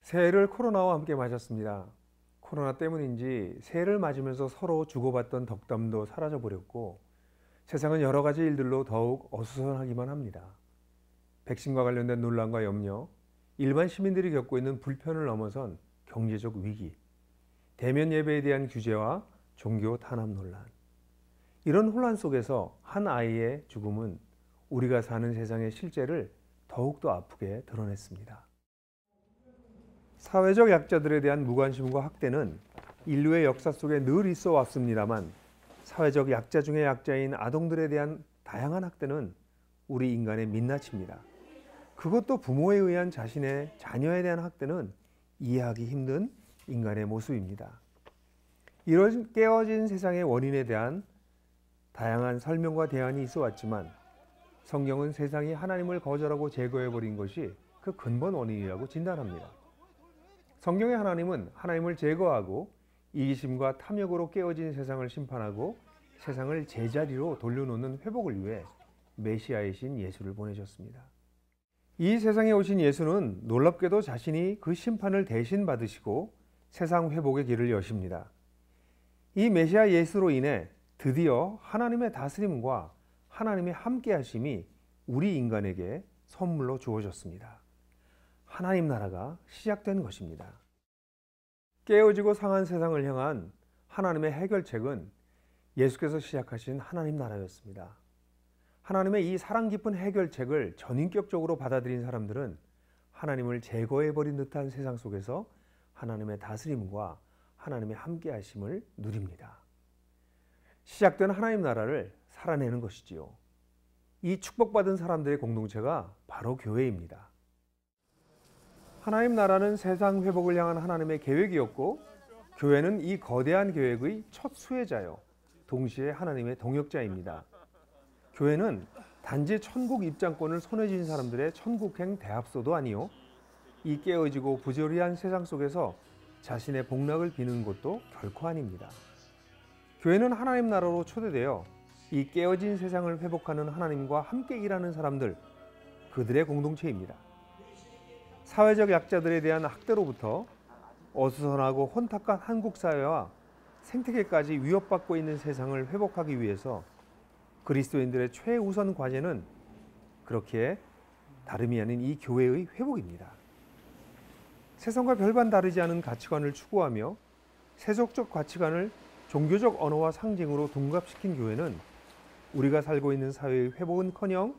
새해를 코로나와 함께 맞았습니다. 코로나 때문인지 새해를 맞으면서 서로 주고받던 덕담도 사라져버렸고 세상은 여러 가지 일들로 더욱 어수선하기만 합니다. 백신과 관련된 논란과 염려, 일반 시민들이 겪고 있는 불편을 넘어선 경제적 위기, 대면 예배에 대한 규제와 종교 탄압 논란. 이런 혼란 속에서 한 아이의 죽음은 우리가 사는 세상의 실제를 더욱더 아프게 드러냈습니다. 사회적 약자들에 대한 무관심과 학대는 인류의 역사 속에 늘 있어 왔습니다만 사회적 약자 중의 약자인 아동들에 대한 다양한 학대는 우리 인간의 민낯입니다. 그것도 부모에 의한 자신의 자녀에 대한 학대는 이해하기 힘든 인간의 모습입니다. 이런 깨어진 세상의 원인에 대한 다양한 설명과 대안이 있어 왔지만 성경은 세상이 하나님을 거절하고 제거해버린 것이 그 근본 원인이라고 진단합니다. 성경의 하나님은 하나님을 제거하고 이기심과 탐욕으로 깨어진 세상을 심판하고 세상을 제자리로 돌려놓는 회복을 위해 메시아이신 예수를 보내셨습니다. 이 세상에 오신 예수는 놀랍게도 자신이 그 심판을 대신 받으시고 세상 회복의 길을 여십니다. 이 메시아 예수로 인해 드디어 하나님의 다스림과 하나님의 함께하심이 우리 인간에게 선물로 주어졌습니다. 하나님 나라가 시작된 것입니다. 깨어지고 상한 세상을 향한 하나님의 해결책은 예수께서 시작하신 하나님 나라였습니다. 하나님의 이 사랑 깊은 해결책을 전인격적으로 받아들인 사람들은 하나님을 제거해버린 듯한 세상 속에서 하나님의 다스림과 하나님의 함께하심을 누립니다. 시작된 하나님 나라를 살아내는 것이지요. 이 축복받은 사람들의 공동체가 바로 교회입니다. 하나님 나라는 세상 회복을 향한 하나님의 계획이었고 교회는 이 거대한 계획의 첫 수혜자요. 동시에 하나님의 동역자입니다. 교회는 단지 천국 입장권을 손에 쥔 사람들의 천국행 대합소도 아니요. 이 깨어지고 부조리한 세상 속에서 자신의 복락을 비는 곳도 결코 아닙니다. 교회는 하나님 나라로 초대되어 이 깨어진 세상을 회복하는 하나님과 함께 일하는 사람들, 그들의 공동체입니다. 사회적 약자들에 대한 학대로부터 어수선하고 혼탁한 한국 사회와 생태계까지 위협받고 있는 세상을 회복하기 위해서 그리스도인들의 최우선 과제는 그렇게 다름이 아닌 이 교회의 회복입니다. 세상과 별반 다르지 않은 가치관을 추구하며 세속적 가치관을 종교적 언어와 상징으로 둔갑시킨 교회는 우리가 살고 있는 사회의 회복은커녕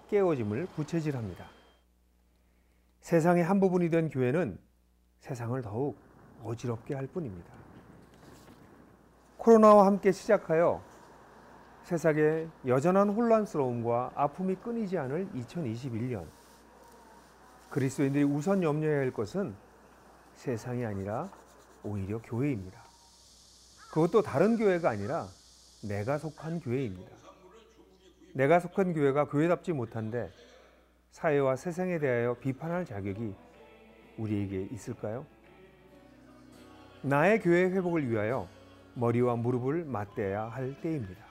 깨어짐을 부채질합니다. 세상의 한 부분이 된 교회는 세상을 더욱 어지럽게 할 뿐입니다. 코로나와 함께 시작하여 세상의 여전한 혼란스러움과 아픔이 끊이지 않을 2021년. 그리스도인들이 우선 염려해야 할 것은 세상이 아니라 오히려 교회입니다. 그것도 다른 교회가 아니라 내가 속한 교회입니다. 내가 속한 교회가 교회답지 못한데 사회와 세상에 대하여 비판할 자격이 우리에게 있을까요? 나의 교회 회복을 위하여 머리와 무릎을 맞대야 할 때입니다.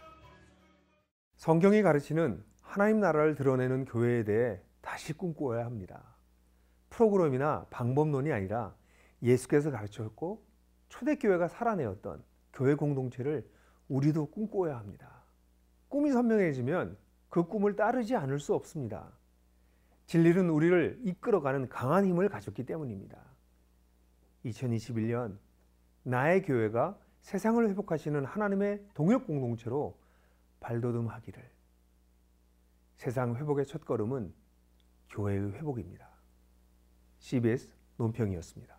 성경이 가르치는 하나님 나라를 드러내는 교회에 대해 다시 꿈꾸어야 합니다. 프로그램이나 방법론이 아니라 예수께서 가르쳤고 초대교회가 살아내었던 교회 공동체를 우리도 꿈꾸어야 합니다. 꿈이 선명해지면 그 꿈을 따르지 않을 수 없습니다. 진리는 우리를 이끌어가는 강한 힘을 가졌기 때문입니다. 2021년 나의 교회가 세상을 회복하시는 하나님의 동역 공동체로 발돋움하기를. 세상 회복의 첫걸음은 교회의 회복입니다. CBS 논평이었습니다.